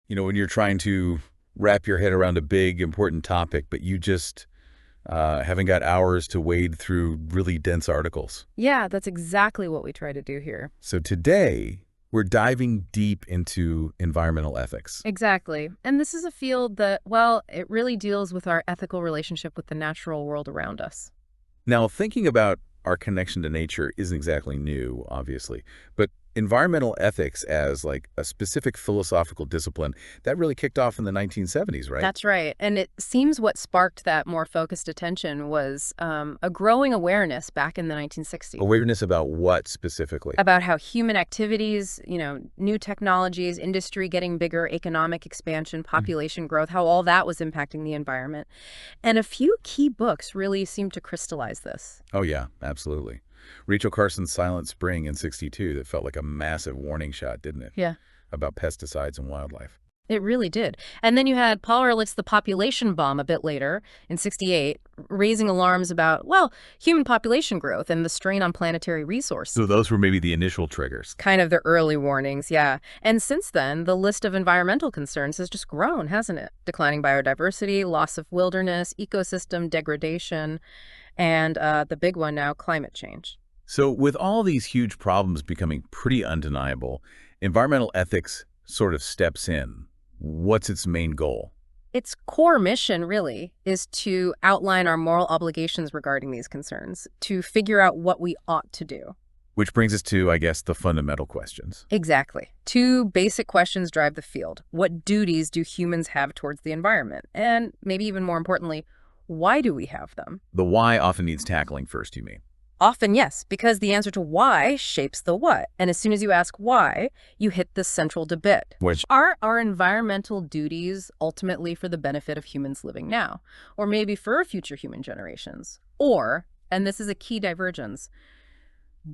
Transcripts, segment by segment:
When you're trying to wrap your head around a big, important topic, but you just haven't got hours to wade through really dense articles. Yeah, that's exactly what we try to do here. So today, we're diving deep into environmental ethics. Exactly. And this is a field that, well, it really deals with our ethical relationship with the natural world around us. Now, thinking about our connection to nature isn't exactly new, obviously, but environmental ethics as like a specific philosophical discipline, that really kicked off in the 1970s, right? That's right. And it seems what sparked that more focused attention was a growing awareness back in the 1960s Awareness about what specifically? about how human activities, new technologies, industry getting bigger, economic expansion, population growth, how all that was impacting the environment. And a few key books really seem to crystallize this. Oh, yeah, absolutely. Rachel Carson's Silent Spring in '62, that felt like a massive warning shot, didn't it? Yeah. About pesticides and wildlife. It really did. And then you had Paul Ehrlich's The Population Bomb a bit later, in '68, raising alarms about, well, human population growth and the strain on planetary resources. So those were maybe the initial triggers. Kind of the early warnings, yeah. And since then, the list of environmental concerns has just grown, hasn't it? Declining biodiversity, loss of wilderness, ecosystem degradation, and the big one now, climate change. So with all these huge problems becoming pretty undeniable, environmental ethics sort of steps in. What's its main goal? Its core mission, really, is to outline our moral obligations regarding these concerns, to figure out what we ought to do. Which brings us to, I guess, the fundamental questions. Exactly. Two basic questions drive the field. What duties do humans have towards the environment? And maybe even more importantly, why do we have them? The why often needs tackling first, you mean? Often, yes, because the answer to why shapes the what. And as soon as you ask why, you hit the central debate. Which, Are our environmental duties ultimately for the benefit of humans living now? Or maybe for future human generations? Or, and this is a key divergence,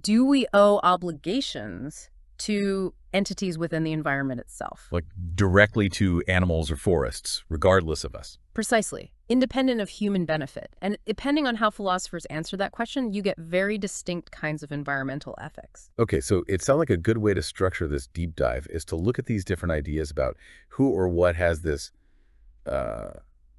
do we owe obligations to entities within the environment itself? like, directly to animals or forests, regardless of us. Precisely. Independent of human benefit. And depending on how philosophers answer that question, you get very distinct kinds of environmental ethics. Okay, so it sounds like a good way to structure this deep dive is to look at these different ideas about who or what has this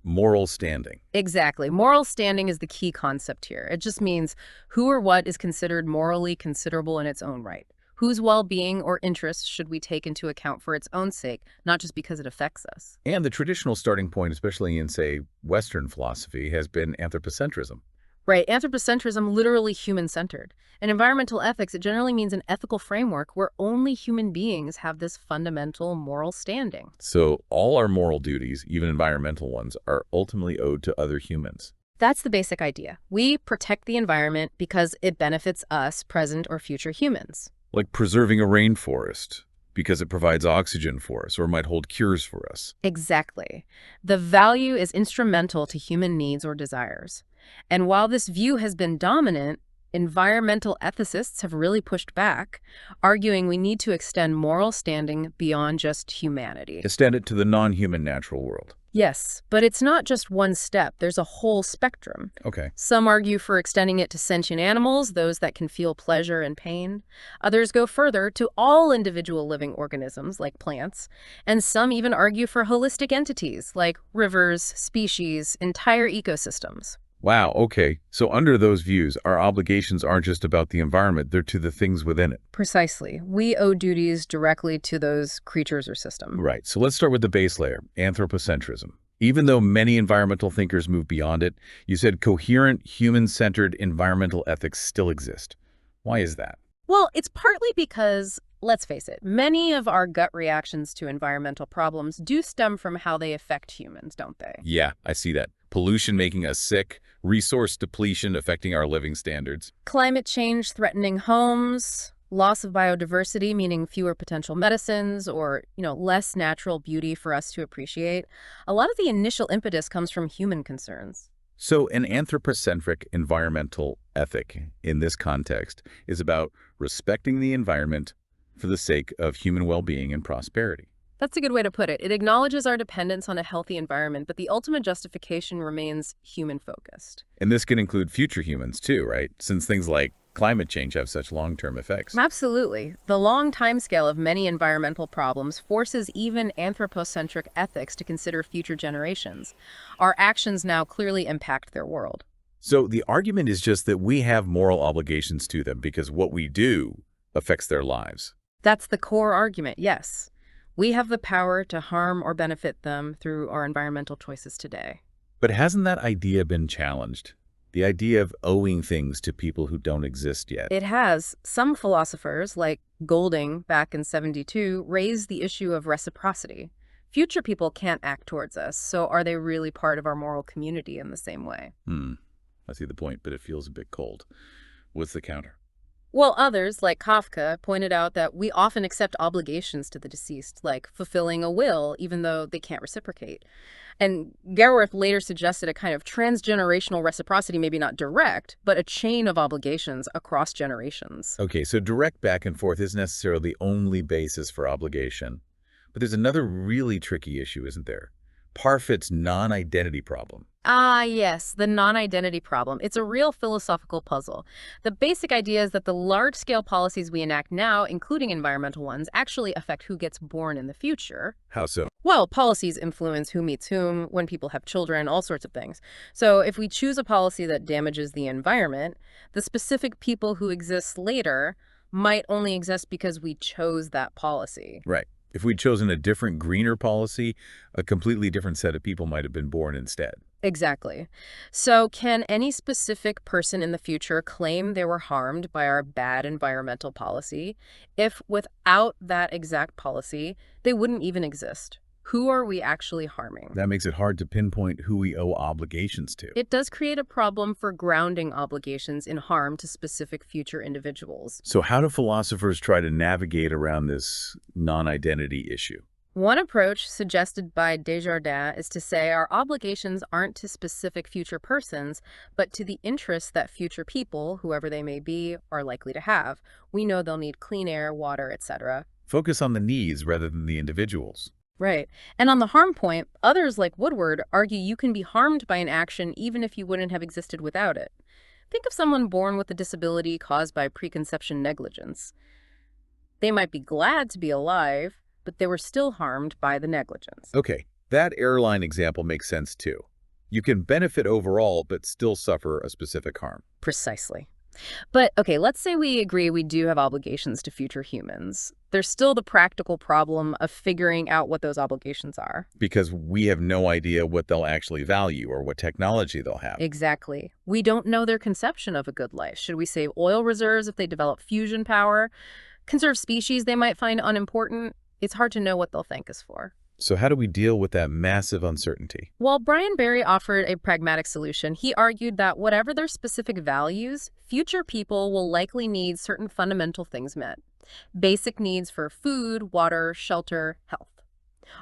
moral standing. Exactly. Moral standing is the key concept here. It just means who or what is considered morally considerable in its own right. Whose well-being or interests should we take into account for its own sake, not just because it affects us? And the traditional starting point, especially in, say, Western philosophy, has been anthropocentrism. Right. Anthropocentrism, literally human-centered. In environmental ethics, it generally means an ethical framework where only human beings have this fundamental moral standing. So all our moral duties, even environmental ones, are ultimately owed to other humans. That's the basic idea. We protect the environment because it benefits us, present or future humans. Like preserving a rainforest because it provides oxygen for us or might hold cures for us. Exactly. The value is instrumental to human needs or desires. And while this view has been dominant, environmental ethicists have really pushed back, arguing we need to extend moral standing beyond just humanity. Extend it to the non-human natural world. Yes, but it's not just one step. There's a whole spectrum. Okay. Some argue for extending it to sentient animals, those that can feel pleasure and pain. Others go further to all individual living organisms, like plants. And some even argue for holistic entities, like rivers, species, entire ecosystems. Wow, okay. So under those views, our obligations aren't just about the environment, they're to the things within it. Precisely. We owe duties directly to those creatures or systems. Right. So let's start with the base layer, anthropocentrism. Even though many environmental thinkers move beyond it, you said coherent, human-centered environmental ethics still exist. Why is that? Well, it's partly because, let's face it, many of our gut reactions to environmental problems do stem from how they affect humans, don't they? Yeah, I see that. Pollution making us sick, resource depletion affecting our living standards. Climate change threatening homes, loss of biodiversity, meaning fewer potential medicines or, less natural beauty for us to appreciate. A lot of the initial impetus comes from human concerns. So an anthropocentric environmental ethic in this context is about respecting the environment for the sake of human well-being and prosperity. That's a good way to put it. It acknowledges our dependence on a healthy environment, but the ultimate justification remains human-focused. And this can include future humans too, right? Since things like climate change have such long-term effects. Absolutely. The long timescale of many environmental problems forces even anthropocentric ethics to consider future generations. Our actions now clearly impact their world. So the argument is just that we have moral obligations to them because what we do affects their lives. That's the core argument, yes. We have the power to harm or benefit them through our environmental choices today. But hasn't that idea been challenged? The idea of owing things to people who don't exist yet. It has. Some philosophers, like Golding back in 72, raised the issue of reciprocity. Future people can't act towards us, so are they really part of our moral community in the same way? I see the point, but it feels a bit cold. What's the counter? Well, others, like Kafka, pointed out that we often accept obligations to the deceased, like fulfilling a will, even though they can't reciprocate. And Gerworth later suggested a kind of transgenerational reciprocity, maybe not direct, but a chain of obligations across generations. Okay, so direct back and forth isn't necessarily the only basis for obligation. But there's another really tricky issue, isn't there? Parfit's non-identity problem. Ah, yes, the non-identity problem. It's a real philosophical puzzle. The basic idea is that the large-scale policies we enact now, including environmental ones, actually affect who gets born in the future. How so? Well, policies influence who meets whom, when people have children, all sorts of things. So if we choose a policy that damages the environment, the specific people who exist later might only exist because we chose that policy. Right. If we'd chosen a different, greener policy, a completely different set of people might have been born instead. Exactly. So can any specific person in the future claim they were harmed by our bad environmental policy if without that exact policy, they wouldn't even exist? Who are we actually harming? That makes it hard to pinpoint who we owe obligations to. It does create a problem for grounding obligations in harm to specific future individuals. So how do philosophers try to navigate around this non-identity issue? One approach suggested by Desjardins is to say our obligations aren't to specific future persons, but to the interests that future people, whoever they may be, are likely to have. We know they'll need clean air, water, etc. Focus on the needs rather than the individuals. Right. And on the harm point, others like Woodward argue you can be harmed by an action even if you wouldn't have existed without it. Think of someone born with a disability caused by preconception negligence. They might be glad to be alive, but they were still harmed by the negligence. Okay, that airline example makes sense too. You can benefit overall, but still suffer a specific harm. Precisely. But, okay, let's say we agree we do have obligations to future humans. There's still the practical problem of figuring out what those obligations are. Because we have no idea what they'll actually value or what technology they'll have. Exactly. We don't know their conception of a good life. Should we save oil reserves if they develop fusion power? Conserve species they might find unimportant? It's hard to know what they'll thank us for. So how do we deal with that massive uncertainty? While Brian Barry offered a pragmatic solution, he argued that whatever their specific values, future people will likely need certain fundamental things met. Basic needs for food, water, shelter, health.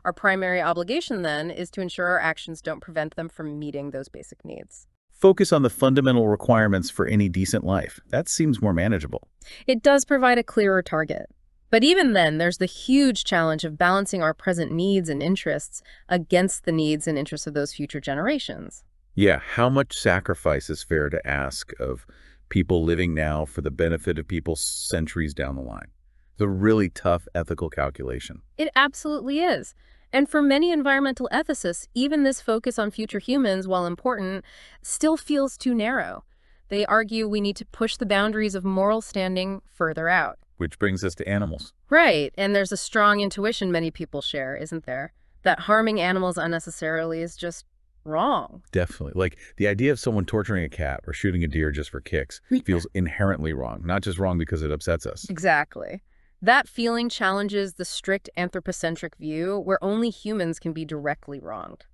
Our primary obligation, then, is to ensure our actions don't prevent them from meeting those basic needs. Focus on the fundamental requirements for any decent life. That seems more manageable. It does provide a clearer target. But even then, there's the huge challenge of balancing our present needs and interests against the needs and interests of those future generations. Yeah, how much sacrifice is fair to ask of people living now for the benefit of people centuries down the line? It's a really tough ethical calculation. It absolutely is. And for many environmental ethicists, even this focus on future humans, while important, still feels too narrow. They argue we need to push the boundaries of moral standing further out. Which brings us to animals. Right, and there's a strong intuition many people share, isn't there? That harming animals unnecessarily is just wrong. Definitely. Like the idea of someone torturing a cat or shooting a deer just for kicks feels inherently wrong, not just wrong because it upsets us. Exactly. That feeling challenges the strict anthropocentric view where only humans can be directly wronged.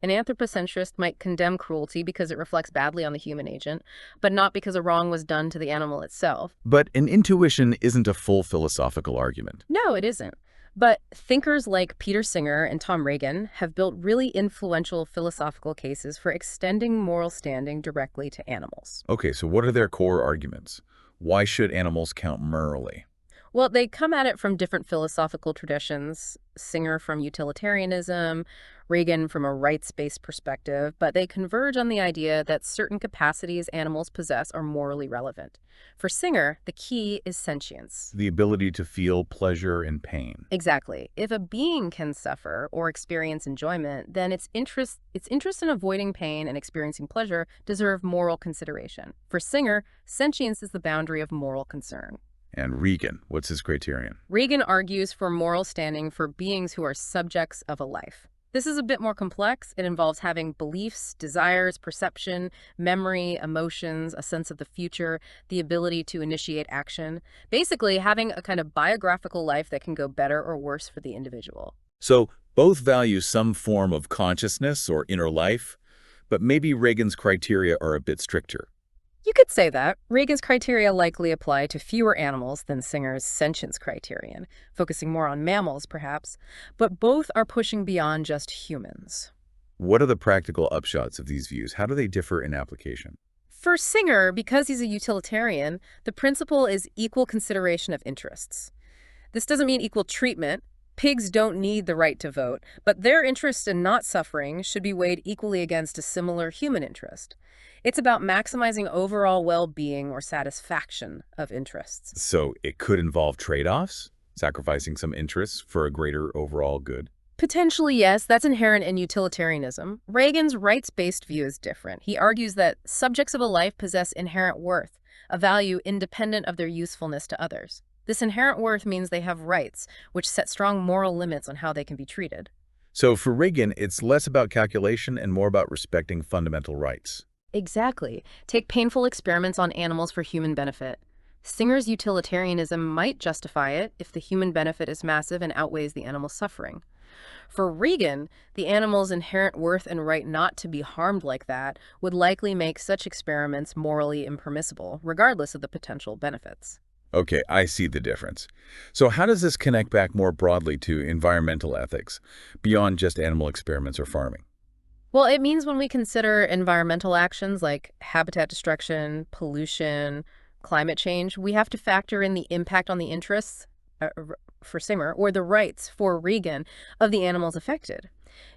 An anthropocentrist might condemn cruelty because it reflects badly on the human agent, but not because a wrong was done to the animal itself. But an intuition isn't a full philosophical argument. No, it isn't. But thinkers like Peter Singer and Tom Regan have built really influential philosophical cases for extending moral standing directly to animals. Okay, so what are their core arguments? Why should animals count morally? Well, they come at it from different philosophical traditions. Singer from utilitarianism, Reagan from a rights-based perspective, but they converge on the idea that certain capacities animals possess are morally relevant. For Singer, the key is sentience. The ability to feel pleasure and pain. Exactly. If a being can suffer or experience enjoyment, then its interest in avoiding pain and experiencing pleasure deserve moral consideration. For Singer, sentience is the boundary of moral concern. And Regan, what's his criterion? Reagan argues for moral standing for beings who are subjects of a life. This is a bit more complex. It involves having beliefs, desires, perception, memory, emotions, a sense of the future, the ability to initiate action. Basically, having a kind of biographical life that can go better or worse for the individual. So both value some form of consciousness or inner life, but maybe Reagan's criteria are a bit stricter. You could say that. Reagan's criteria likely apply to fewer animals than Singer's sentience criterion, focusing more on mammals, perhaps, but both are pushing beyond just humans. What are the practical upshots of these views? How do they differ in application? For Singer, because he's a utilitarian, the principle is equal consideration of interests. This doesn't mean equal treatment. Pigs don't need the right to vote, but their interest in not suffering should be weighed equally against a similar human interest. It's about maximizing overall well-being or satisfaction of interests. So it could involve trade-offs, sacrificing some interests for a greater overall good. Potentially, yes, that's inherent in utilitarianism. Reagan's rights-based view is different. He argues that subjects of a life possess inherent worth, a value independent of their usefulness to others. This inherent worth means they have rights, which set strong moral limits on how they can be treated. So for Reagan, it's less about calculation and more about respecting fundamental rights. Exactly. Take painful experiments on animals for human benefit. Singer's utilitarianism might justify it if the human benefit is massive and outweighs the animal's suffering. For Reagan, the animal's inherent worth and right not to be harmed like that would likely make such experiments morally impermissible, regardless of the potential benefits. Okay, I see the difference. So how does this connect back more broadly to environmental ethics, beyond just animal experiments or farming? Well, it means when we consider environmental actions like habitat destruction, pollution, climate change, we have to factor in the impact on the interests, for Singer, or the rights, for Reagan, of the animals affected.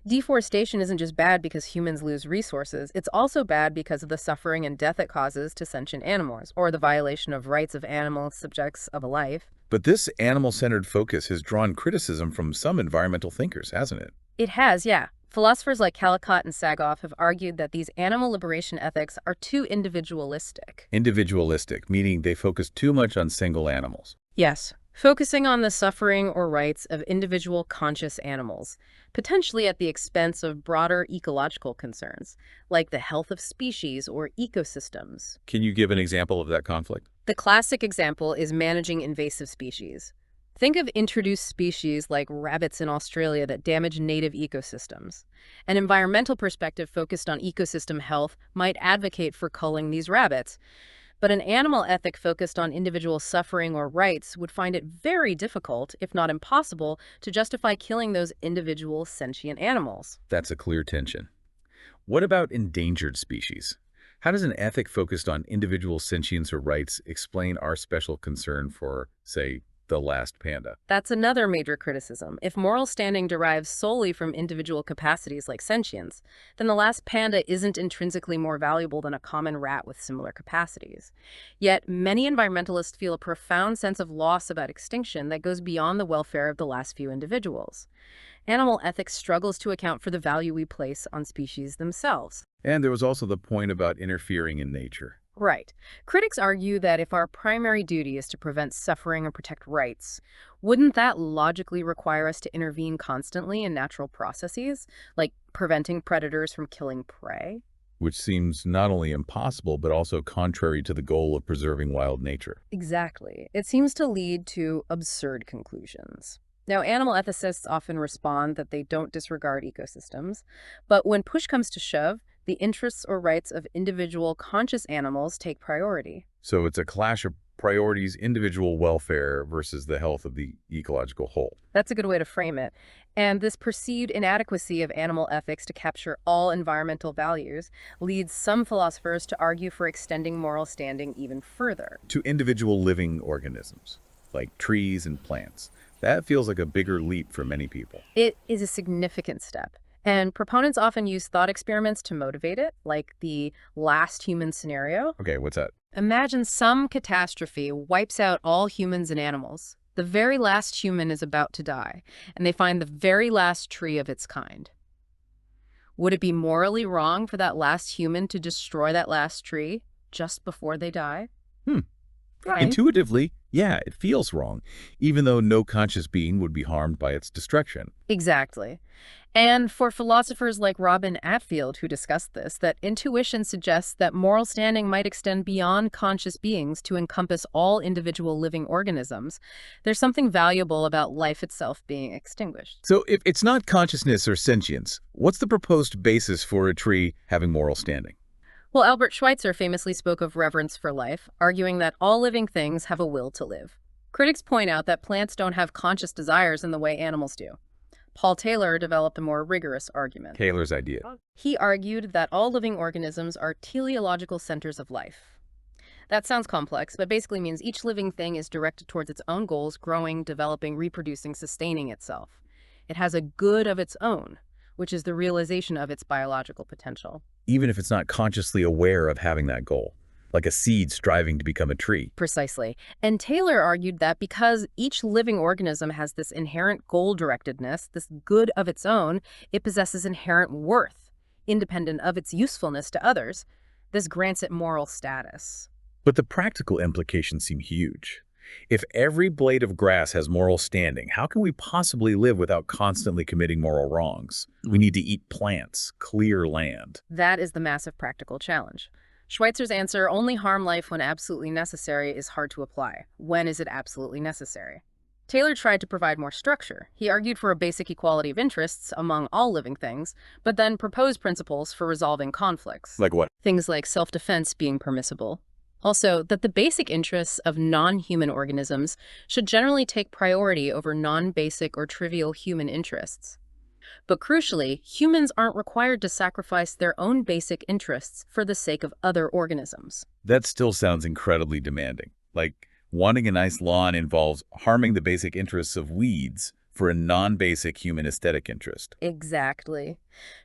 Deforestation isn't just bad because humans lose resources, it's also bad because of the suffering and death it causes to sentient animals, or the violation of rights of animals subjects of a life. But this animal-centered focus has drawn criticism from some environmental thinkers, hasn't it? It has, yeah. Philosophers like Callcott and Sagoff have argued that these animal liberation ethics are too individualistic. Individualistic, meaning they focus too much on single animals. Yes, focusing on the suffering or rights of individual conscious animals, potentially at the expense of broader ecological concerns, like the health of species or ecosystems. Can you give an example of that conflict? The classic example is managing invasive species. Think of introduced species like rabbits in Australia that damage native ecosystems. An environmental perspective focused on ecosystem health might advocate for culling these rabbits, but an animal ethic focused on individual suffering or rights would find it very difficult, if not impossible, to justify killing those individual sentient animals. That's a clear tension. What about endangered species? How does an ethic focused on individual sentience or rights explain our special concern for, say, the last panda? That's another major criticism. If moral standing derives solely from individual capacities like sentience, then the last panda isn't intrinsically more valuable than a common rat with similar capacities. Yet, many environmentalists feel a profound sense of loss about extinction that goes beyond the welfare of the last few individuals. Animal ethics struggles to account for the value we place on species themselves. And there was also the point about interfering in nature. Right. Critics argue that if our primary duty is to prevent suffering or protect rights, wouldn't that logically require us to intervene constantly in natural processes, like preventing predators from killing prey? Which seems not only impossible, but also contrary to the goal of preserving wild nature. Exactly. It seems to lead to absurd conclusions. Now, animal ethicists often respond that they don't disregard ecosystems, but when push comes to shove, the interests or rights of individual conscious animals take priority. So it's a clash of priorities, individual welfare versus the health of the ecological whole. That's a good way to frame it. And this perceived inadequacy of animal ethics to capture all environmental values leads some philosophers to argue for extending moral standing even further. To individual living organisms. like trees and plants. That feels like a bigger leap for many people. It is a significant step. And proponents often use thought experiments to motivate it, like the last human scenario. Okay, what's that? Imagine some catastrophe wipes out all humans and animals. The very last human is about to die, and they find the very last tree of its kind. Would it be morally wrong for that last human to destroy that last tree just before they die? Hmm. Right. Intuitively, yeah, it feels wrong, even though no conscious being would be harmed by its destruction. Exactly. And for philosophers like Robin Atfield, who discussed this, that intuition suggests that moral standing might extend beyond conscious beings to encompass all individual living organisms. There's something valuable about life itself being extinguished. So if it's not consciousness or sentience, what's the proposed basis for a tree having moral standing? Well, Albert Schweitzer famously spoke of reverence for life, arguing that all living things have a will to live. Critics point out that plants don't have conscious desires in the way animals do. Paul Taylor developed a more rigorous argument. Taylor's idea. He argued that all living organisms are teleological centers of life. That sounds complex, but basically means each living thing is directed towards its own goals, growing, developing, reproducing, sustaining itself. It has a good of its own, which is the realization of its biological potential. Even if it's not consciously aware of having that goal, like a seed striving to become a tree. Precisely. And Taylor argued that because each living organism has this inherent goal-directedness, this good of its own, it possesses inherent worth, independent of its usefulness to others. This grants it moral status. But the practical implications seem huge. If every blade of grass has moral standing, how can we possibly live without constantly committing moral wrongs? We need to eat plants, clear land. That is the massive practical challenge. Schweitzer's answer, only harm life when absolutely necessary, is hard to apply. When is it absolutely necessary? Taylor tried to provide more structure. He argued for a basic equality of interests among all living things, but then proposed principles for resolving conflicts. Like what? Things like self-defense being permissible. Also, that the basic interests of non-human organisms should generally take priority over non-basic or trivial human interests. But crucially, humans aren't required to sacrifice their own basic interests for the sake of other organisms. That still sounds incredibly demanding. Like, wanting a nice lawn involves harming the basic interests of weeds for a non-basic human aesthetic interest. Exactly.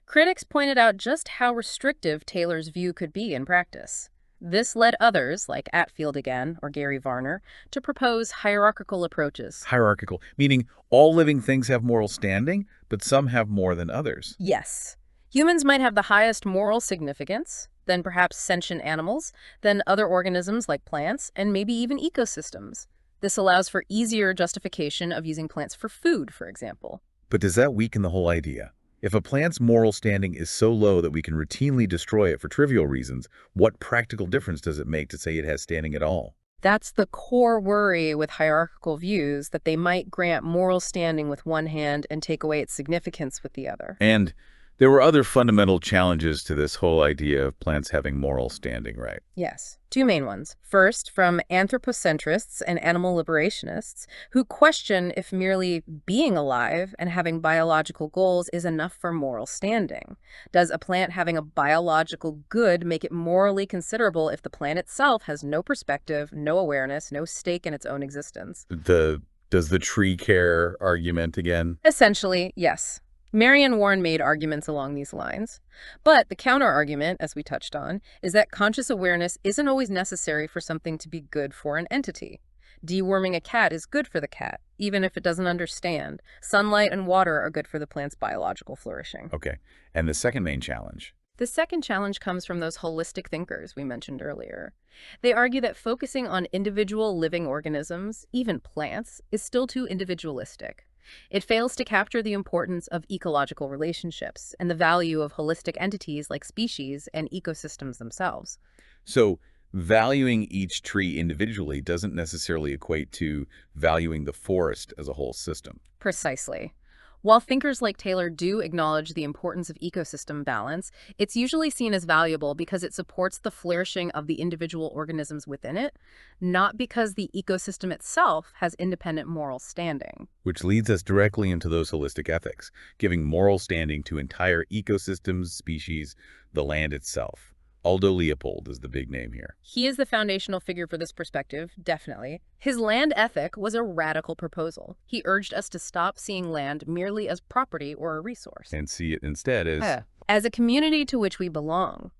Critics pointed out just how restrictive Taylor's view could be in practice. This led others, like Atfield again, or Gary Varner, to propose hierarchical approaches. Hierarchical, meaning all living things have moral standing, but some have more than others. Yes. Humans might have the highest moral significance, then perhaps sentient animals, then other organisms like plants, and maybe even ecosystems. This allows for easier justification of using plants for food, for example. But does that weaken the whole idea? If a plant's moral standing is so low that we can routinely destroy it for trivial reasons, what practical difference does it make to say it has standing at all? That's the core worry with hierarchical views, that they might grant moral standing with one hand and take away its significance with the other. And there were other fundamental challenges to this whole idea of plants having moral standing, right? Yes, two main ones. First, from anthropocentrists and animal liberationists, who question if merely being alive and having biological goals is enough for moral standing. Does a plant having a biological good make it morally considerable if the plant itself has no perspective, no awareness, no stake in its own existence? Does the tree care argument again? Essentially, yes. Marion Warren made arguments along these lines. But the counter-argument, as we touched on, is that conscious awareness isn't always necessary for something to be good for an entity. Deworming a cat is good for the cat, even if it doesn't understand. Sunlight and water are good for the plant's biological flourishing. Okay. And the second main challenge? The second challenge comes from those holistic thinkers we mentioned earlier. They argue that focusing on individual living organisms, even plants, is still too individualistic. It fails to capture the importance of ecological relationships and the value of holistic entities like species and ecosystems themselves. So valuing each tree individually doesn't necessarily equate to valuing the forest as a whole system. Precisely. While thinkers like Taylor do acknowledge the importance of ecosystem balance, it's usually seen as valuable because it supports the flourishing of the individual organisms within it, not because the ecosystem itself has independent moral standing. Which leads us directly into those holistic ethics, giving moral standing to entire ecosystems, species, the land itself. Aldo Leopold is the big name here. He is the foundational figure for this perspective, definitely. His land ethic was a radical proposal. He urged us to stop seeing land merely as property or a resource, And see it instead as, as a community to which we belong.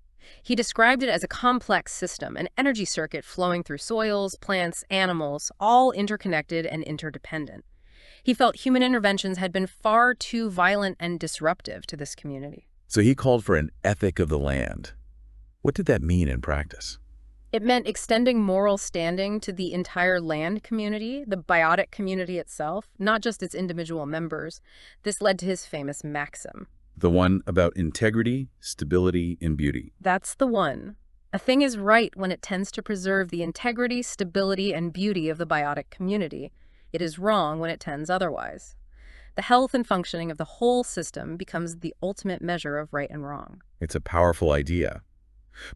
He described it as a complex system, an energy circuit flowing through soils, plants, animals, all interconnected and interdependent. He felt human interventions had been far too violent and disruptive to this community. so he called for an ethic of the land. What did that mean in practice? It meant extending moral standing to the entire land community, the biotic community itself, not just its individual members. This led to his famous maxim. The one about integrity, stability, and beauty. That's the one. A thing is right when it tends to preserve the integrity, stability, and beauty of the biotic community. It is wrong when it tends otherwise. The health and functioning of the whole system becomes the ultimate measure of right and wrong. It's a powerful idea.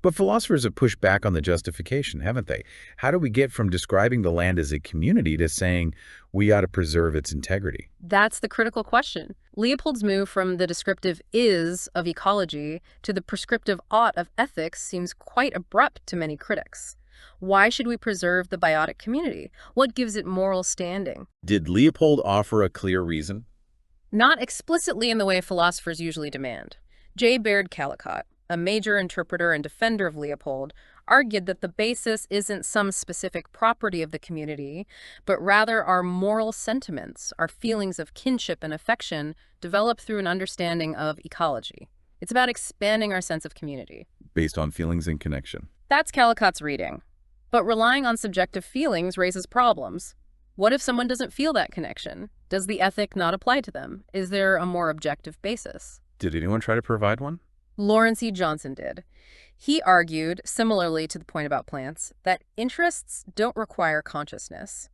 But philosophers have pushed back on the justification, haven't they? How do we get from describing the land as a community to saying we ought to preserve its integrity? That's the critical question. Leopold's move from the descriptive is of ecology to the prescriptive ought of ethics seems quite abrupt to many critics. Why should we preserve the biotic community? What gives it moral standing? Did Leopold offer a clear reason? Not explicitly in the way philosophers usually demand. J. Baird Callicott, a major interpreter and defender of Leopold, argued that the basis isn't some specific property of the community, but rather our moral sentiments, our feelings of kinship and affection developed through an understanding of ecology. It's about expanding our sense of community. Based on feelings and connection. That's Callicott's reading. But relying on subjective feelings raises problems. What if someone doesn't feel that connection? Does the ethic not apply to them? Is there a more objective basis? Did anyone try to provide one? Lawrence E. Johnson did. He argued, similarly to the point about plants, that interests don't require consciousness.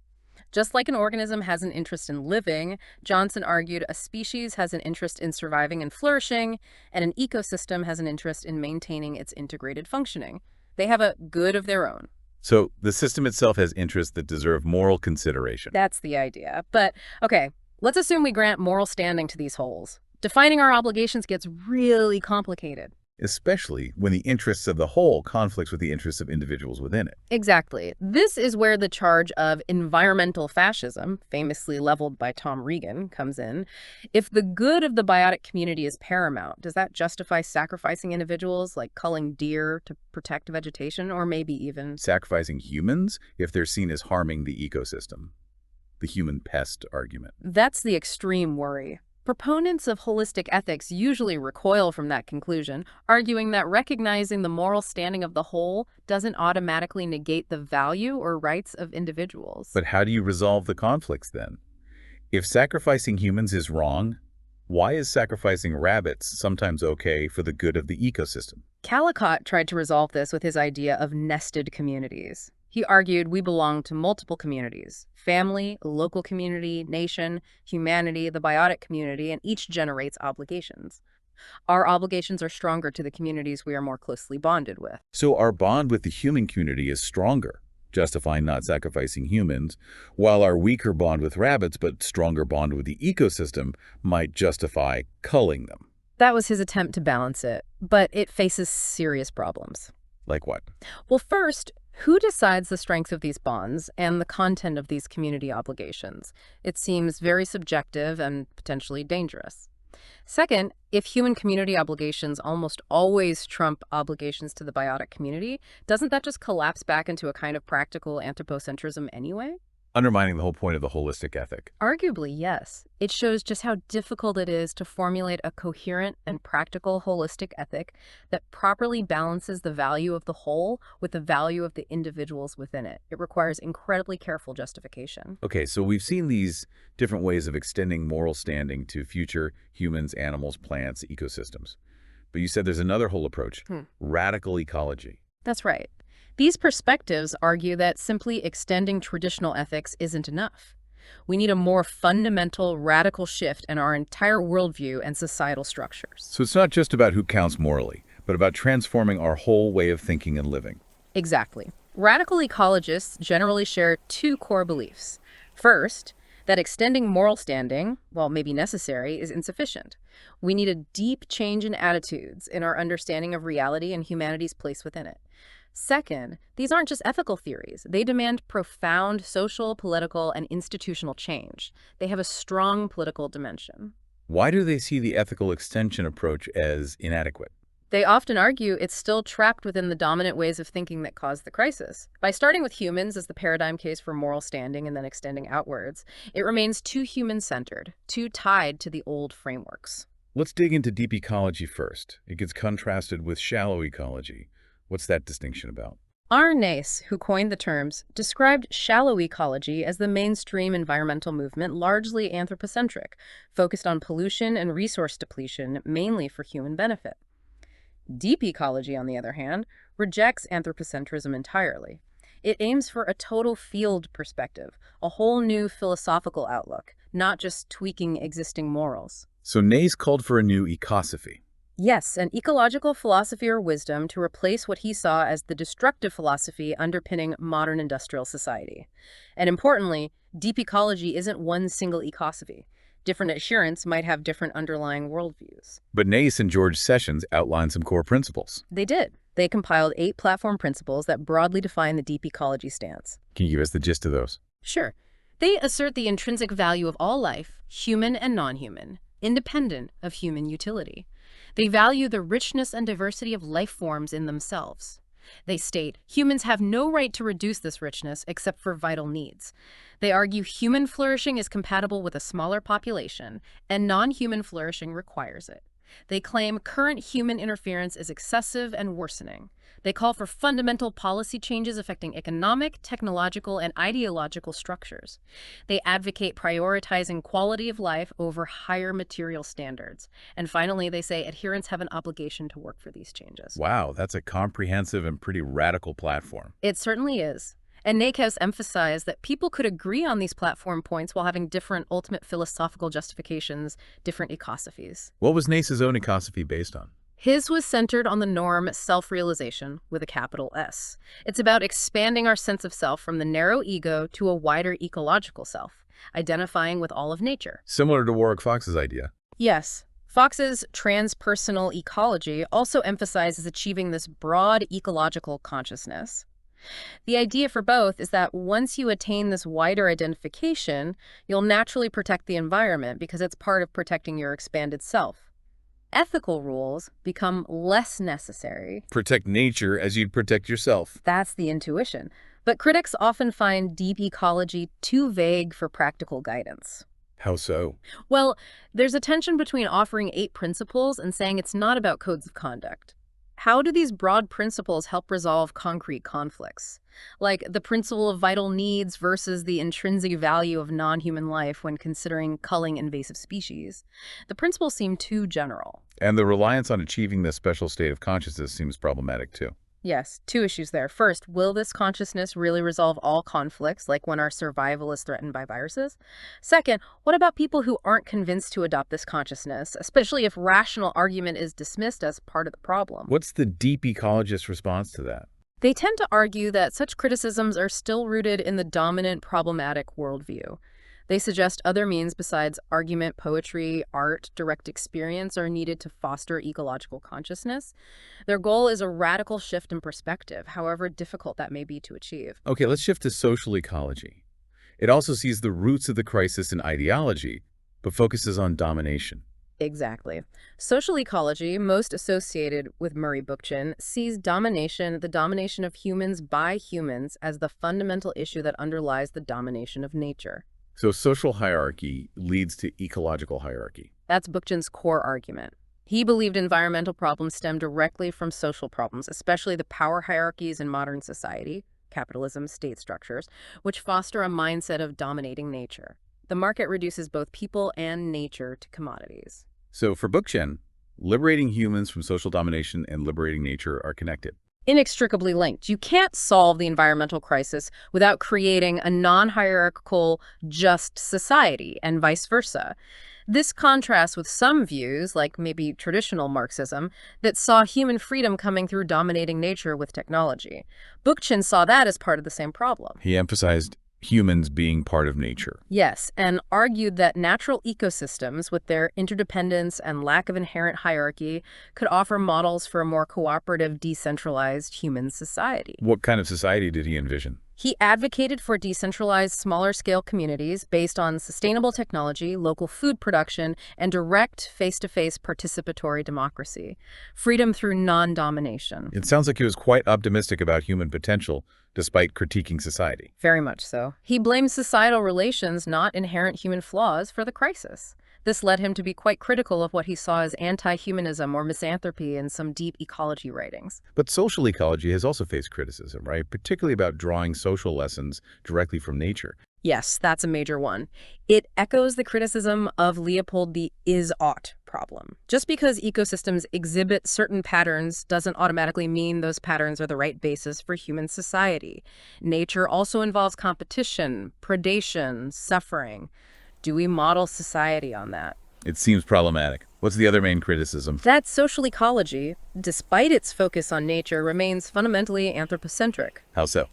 Just like an organism has an interest in living, Johnson argued a species has an interest in surviving and flourishing, and an ecosystem has an interest in maintaining its integrated functioning. They have a good of their own. So the system itself has interests that deserve moral consideration. That's the idea. But, okay, let's assume we grant moral standing to these wholes. Defining our obligations gets really complicated. Especially when the interests of the whole conflicts with the interests of individuals within it. Exactly. This is where the charge of environmental fascism, famously leveled by Tom Regan, comes in. If the good of the biotic community is paramount, does that justify sacrificing individuals, like culling deer to protect vegetation, or maybe even Sacrificing humans if they're seen as harming the ecosystem. The human pest argument. That's the extreme worry. Proponents of holistic ethics usually recoil from that conclusion, arguing that recognizing the moral standing of the whole doesn't automatically negate the value or rights of individuals. But how do you resolve the conflicts then? If sacrificing humans is wrong, why is sacrificing rabbits sometimes okay for the good of the ecosystem? Callicott tried to resolve this with his idea of nested communities. He argued we belong to multiple communities: family, local community, nation, humanity, the biotic community, and each generates obligations. Our obligations are stronger to the communities we are more closely bonded with. So our bond with the human community is stronger, justifying not sacrificing humans, while our weaker bond with rabbits but stronger bond with the ecosystem might justify culling them. That was his attempt to balance it, but it faces serious problems. Like what? Well, first, who decides the strength of these bonds and the content of these community obligations? It seems very subjective and potentially dangerous. Second, if human community obligations almost always trump obligations to the biotic community, doesn't that just collapse back into a kind of practical anthropocentrism anyway? Undermining the whole point of the holistic ethic. Arguably, yes. It shows just how difficult it is to formulate a coherent and practical holistic ethic that properly balances the value of the whole with the value of the individuals within it. It requires incredibly careful justification. Okay, so we've seen these different ways of extending moral standing to future humans, animals, plants, ecosystems. But you said there's another whole approach, radical ecology. That's right. These perspectives argue that simply extending traditional ethics isn't enough. We need a more fundamental, radical shift in our entire worldview and societal structures. So it's not just about who counts morally, but about transforming our whole way of thinking and living. Exactly. Radical ecologists generally share two core beliefs. First, That extending moral standing, while maybe necessary, is insufficient. We need a deep change in attitudes in our understanding of reality and humanity's place within it. Second, these aren't just ethical theories. They demand profound social, political, and institutional change. They have a strong political dimension. Why do they see the ethical extension approach as inadequate? They often argue it's still trapped within the dominant ways of thinking that caused the crisis. By starting with humans as the paradigm case for moral standing and then extending outwards, it remains too human-centered, too tied to the old frameworks. Let's dig into deep ecology first. It gets contrasted with shallow ecology. What's that distinction about? Nace, who coined the terms, described shallow ecology as the mainstream environmental movement largely anthropocentric, focused on pollution and resource depletion mainly for human benefit. Deep ecology, on the other hand, rejects anthropocentrism entirely. It aims for a total field perspective, a whole new philosophical outlook, not just tweaking existing morals. So Nays called for a new ecosophy. Yes, an ecological philosophy or wisdom to replace what he saw as the destructive philosophy underpinning modern industrial society. And importantly, deep ecology isn't one single ecosophy. Different adherents might have different underlying worldviews. But Nays and George Sessions outlined some core principles. They did. They compiled 8 platform principles that broadly define the deep ecology stance. Can you give us the gist of those? Sure. They assert the intrinsic value of all life, human and non-human, independent of human utility. They value the richness and diversity of life forms in themselves. They state humans have no right to reduce this richness except for vital needs. They argue human flourishing is compatible with a smaller population, and non-human flourishing requires it. They claim current human interference is excessive and worsening. They call for fundamental policy changes affecting economic, technological, and ideological structures. They advocate prioritizing quality of life over higher material standards. And finally, they say adherents have an obligation to work for these changes. Wow, that's a comprehensive and pretty radical platform. It certainly is. And Naik has emphasized that people could agree on these platform points while having different ultimate philosophical justifications, different ecosophies. What was Nace's own ecosophy based on? His was centered on the norm self-realization with a capital S. It's about expanding our sense of self from the narrow ego to a wider ecological self, identifying with all of nature. Similar to Warwick Fox's idea. Yes. Fox's transpersonal ecology also emphasizes achieving this broad ecological consciousness. The idea for both is that once you attain this wider identification, you'll naturally protect the environment because it's part of protecting your expanded self. Ethical rules become less necessary. Protect nature as you'd protect yourself. That's the intuition. But critics often find deep ecology too vague for practical guidance. How so? Well, there's a tension between offering 8 principles and saying it's not about codes of conduct. How do these broad principles help resolve concrete conflicts? Like the principle of vital needs versus the intrinsic value of non-human life when considering culling invasive species. The principles seem too general. And the reliance on achieving this special state of consciousness seems problematic too. Yes, 2 issues there. First, will this consciousness really resolve all conflicts, like when our survival is threatened by viruses? Second, what about people who aren't convinced to adopt this consciousness, especially if rational argument is dismissed as part of the problem? What's the deep ecologist response to that? They tend to argue that such criticisms are still rooted in the dominant problematic worldview. They suggest other means besides argument, poetry, art, direct experience are needed to foster ecological consciousness. Their goal is a radical shift in perspective, however difficult that may be to achieve. Okay, let's shift to social ecology. It also sees the roots of the crisis in ideology, but focuses on domination. Exactly. Social ecology, most associated with Murray Bookchin, sees domination, the domination of humans by humans, as the fundamental issue that underlies the domination of nature. So social hierarchy leads to ecological hierarchy. That's Bookchin's core argument. He believed environmental problems stem directly from social problems, especially the power hierarchies in modern society, capitalism, state structures, which foster a mindset of dominating nature. The market reduces both people and nature to commodities. So for Bookchin, liberating humans from social domination and liberating nature are connected. Inextricably linked. You can't solve the environmental crisis without creating a non-hierarchical, just society, and vice versa. This contrasts with some views, like maybe traditional Marxism, that saw human freedom coming through dominating nature with technology. Bookchin saw that as part of the same problem. He emphasized humans being part of nature. Yes, and argued that natural ecosystems, with their interdependence and lack of inherent hierarchy, could offer models for a more cooperative, decentralized human society. What kind of society did he envision? He advocated for decentralized, smaller-scale communities based on sustainable technology, local food production, and direct, face-to-face participatory democracy. Freedom through non-domination. It sounds like he was quite optimistic about human potential, despite critiquing society. Very much so. He blames societal relations, not inherent human flaws, for the crisis. This led him to be quite critical of what he saw as anti-humanism or misanthropy in some deep ecology writings. But social ecology has also faced criticism, right? Particularly about drawing social lessons directly from nature. Yes, that's a major one. It echoes the criticism of Leopold the is-ought problem. Just because ecosystems exhibit certain patterns doesn't automatically mean those patterns are the right basis for human society. Nature also involves competition, predation, suffering. Do we model society on that? It seems problematic. What's the other main criticism? That social ecology, despite its focus on nature, remains fundamentally anthropocentric. How so?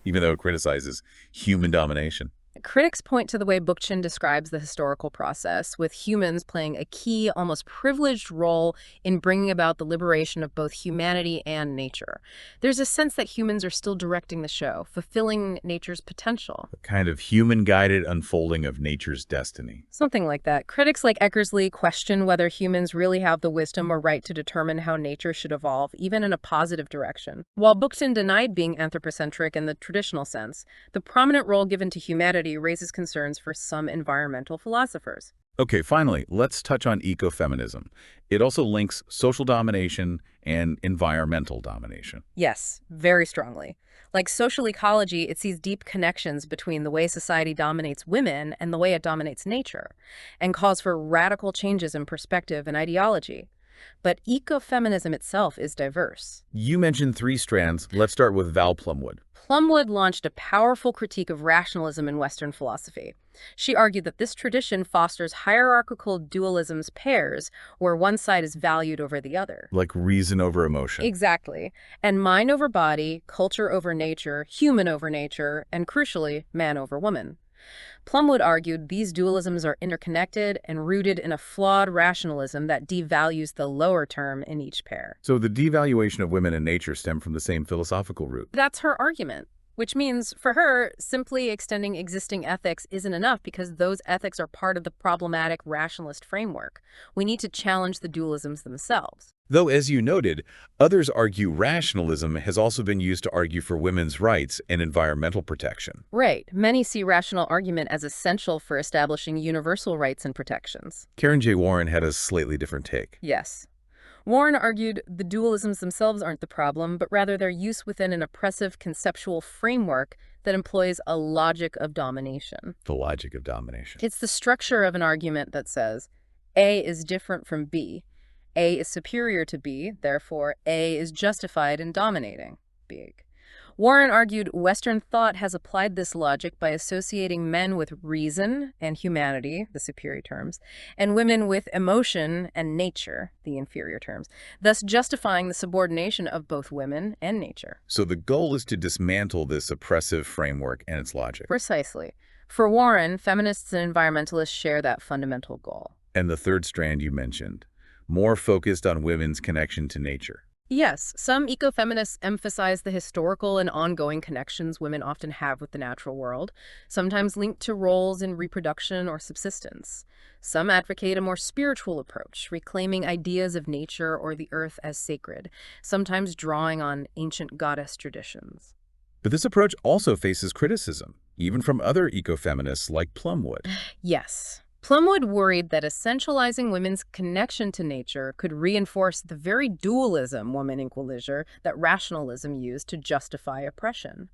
Even though it criticizes human domination. Critics point to the way Bookchin describes the historical process, with humans playing a key, almost privileged role in bringing about the liberation of both humanity and nature. There's a sense that humans are still directing the show, fulfilling nature's potential. A kind of human-guided unfolding of nature's destiny. Something like that. Critics like Eckersley question whether humans really have the wisdom or right to determine how nature should evolve, even in a positive direction. While Bookchin denied being anthropocentric in the traditional sense, the prominent role given to humanity raises concerns for some environmental philosophers. Okay, finally, let's touch on ecofeminism. It also links social domination and environmental domination. Yes, very strongly. Like social ecology, it sees deep connections between the way society dominates women and the way it dominates nature, and calls for radical changes in perspective and ideology. But ecofeminism itself is diverse. You mentioned three strands. Let's start with Val Plumwood. Plumwood launched a powerful critique of rationalism in Western philosophy. She argued that this tradition fosters hierarchical dualism's pairs, where one side is valued over the other. Like reason over emotion. Exactly. And mind over body, culture over nature, human over nature, and crucially, man over woman. Plumwood argued these dualisms are interconnected and rooted in a flawed rationalism that devalues the lower term in each pair. So the devaluation of women and nature stem from the same philosophical root. That's her argument, which means, for her, simply extending existing ethics isn't enough because those ethics are part of the problematic rationalist framework. We need to challenge the dualisms themselves. Though, as you noted, others argue rationalism has also been used to argue for women's rights and environmental protection. Right. Many see rational argument as essential for establishing universal rights and protections. Karen J. Warren had a slightly different take. Yes. Warren argued the dualisms themselves aren't the problem, but rather their use within an oppressive conceptual framework that employs a logic of domination. The logic of domination. It's the structure of an argument that says A is different from B. A is superior to B, therefore A is justified in dominating B. Warren argued Western thought has applied this logic by associating men with reason and humanity, the superior terms, and women with emotion and nature, the inferior terms, thus justifying the subordination of both women and nature. So the goal is to dismantle this oppressive framework and its logic. Precisely. For Warren, feminists and environmentalists share that fundamental goal. And the third strand you mentioned, more focused on women's connection to nature. Yes, some ecofeminists emphasize the historical and ongoing connections women often have with the natural world, sometimes linked to roles in reproduction or subsistence. Some advocate a more spiritual approach, reclaiming ideas of nature or the earth as sacred, sometimes drawing on ancient goddess traditions. But this approach also faces criticism, even from other ecofeminists like Plumwood. Yes. Plumwood worried that essentializing women's connection to nature could reinforce the very dualism, woman equal leisure, that rationalism used to justify oppression.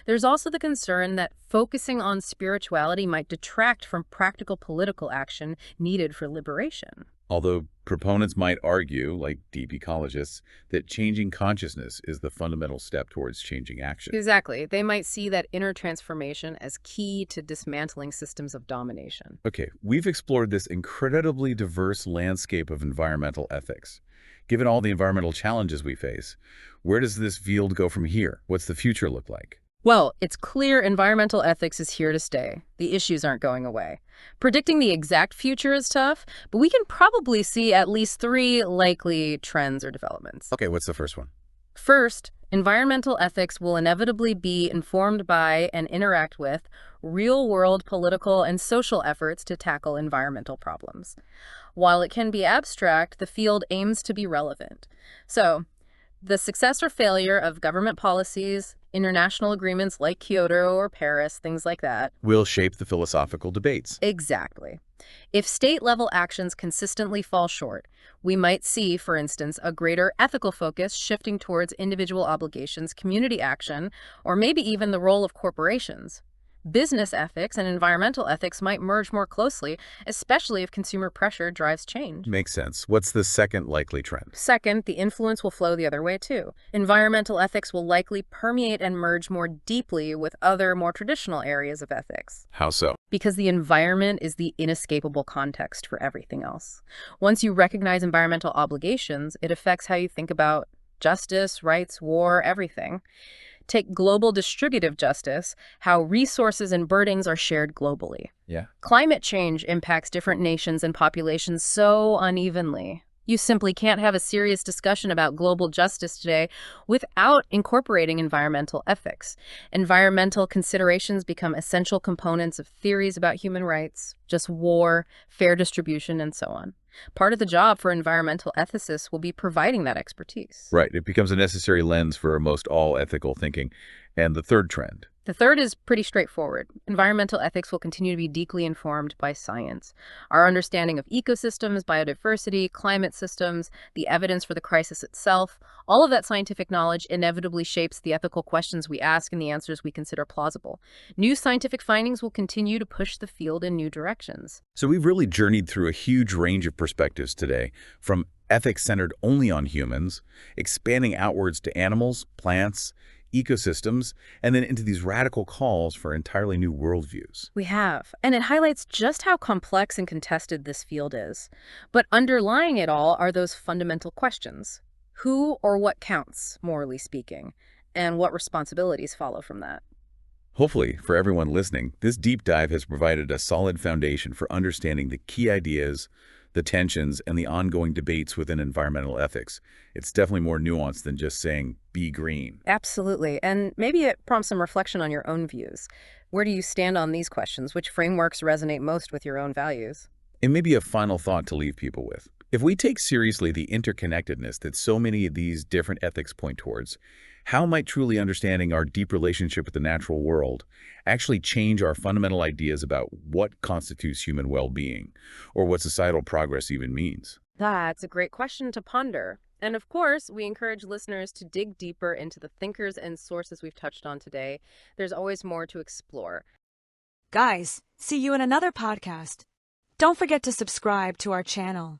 There's also the concern that focusing on spirituality might detract from practical political action needed for liberation. Although proponents might argue, like deep ecologists, that changing consciousness is the fundamental step towards changing action. Exactly. They might see that inner transformation as key to dismantling systems of domination. Okay, we've explored this incredibly diverse landscape of environmental ethics. Given all the environmental challenges we face, where does this field go from here? What's the future look like? Well, it's clear environmental ethics is here to stay. The issues aren't going away. Predicting the exact future is tough, but we can probably see at least three likely trends or developments. Okay, what's the first one? First, environmental ethics will inevitably be informed by and interact with real-world political and social efforts to tackle environmental problems. While it can be abstract, the field aims to be relevant. So, the success or failure of government policies, international agreements like Kyoto or Paris, things like that. Will shape the philosophical debates. Exactly. If state-level actions consistently fall short, we might see, for instance, a greater ethical focus shifting towards individual obligations, community action, or maybe even the role of corporations. Business ethics and environmental ethics might merge more closely, especially if consumer pressure drives change. Makes sense. What's the second likely trend? Second, the influence will flow the other way too. Environmental ethics will likely permeate and merge more deeply with other, more traditional areas of ethics. How so? Because the environment is the inescapable context for everything else. Once you recognize environmental obligations, it affects how you think about justice, rights, war, everything. Take global distributive justice, how resources and burdens are shared globally. Yeah. Climate change impacts different nations and populations so unevenly. You simply can't have a serious discussion about global justice today without incorporating environmental ethics. Environmental considerations become essential components of theories about human rights, just war, fair distribution, and so on. Part of the job for environmental ethicists will be providing that expertise. Right. It becomes a necessary lens for most all ethical thinking. And the third trend. The third is pretty straightforward. Environmental ethics will continue to be deeply informed by science. Our understanding of ecosystems, biodiversity, climate systems, the evidence for the crisis itself, all of that scientific knowledge inevitably shapes the ethical questions we ask and the answers we consider plausible. New scientific findings will continue to push the field in new directions. So we've really journeyed through a huge range of perspectives today, from ethics centered only on humans, expanding outwards to animals, plants, ecosystems, and then into these radical calls for entirely new worldviews. We have, and it highlights just how complex and contested this field is. But underlying it all are those fundamental questions. Who or what counts, morally speaking, and what responsibilities follow from that? Hopefully, for everyone listening, this deep dive has provided a solid foundation for understanding the key ideas, the tensions, and the ongoing debates within environmental ethics. It's definitely more nuanced than just saying, be green. Absolutely. And maybe it prompts some reflection on your own views. Where do you stand on these questions? Which frameworks resonate most with your own values? And maybe a final thought to leave people with. If we take seriously the interconnectedness that so many of these different ethics point towards, how might truly understanding our deep relationship with the natural world actually change our fundamental ideas about what constitutes human well-being, or what societal progress even means? That's a great question to ponder. And of course, we encourage listeners to dig deeper into the thinkers and sources we've touched on today. There's always more to explore. Guys, see you in another podcast. Don't forget to subscribe to our channel.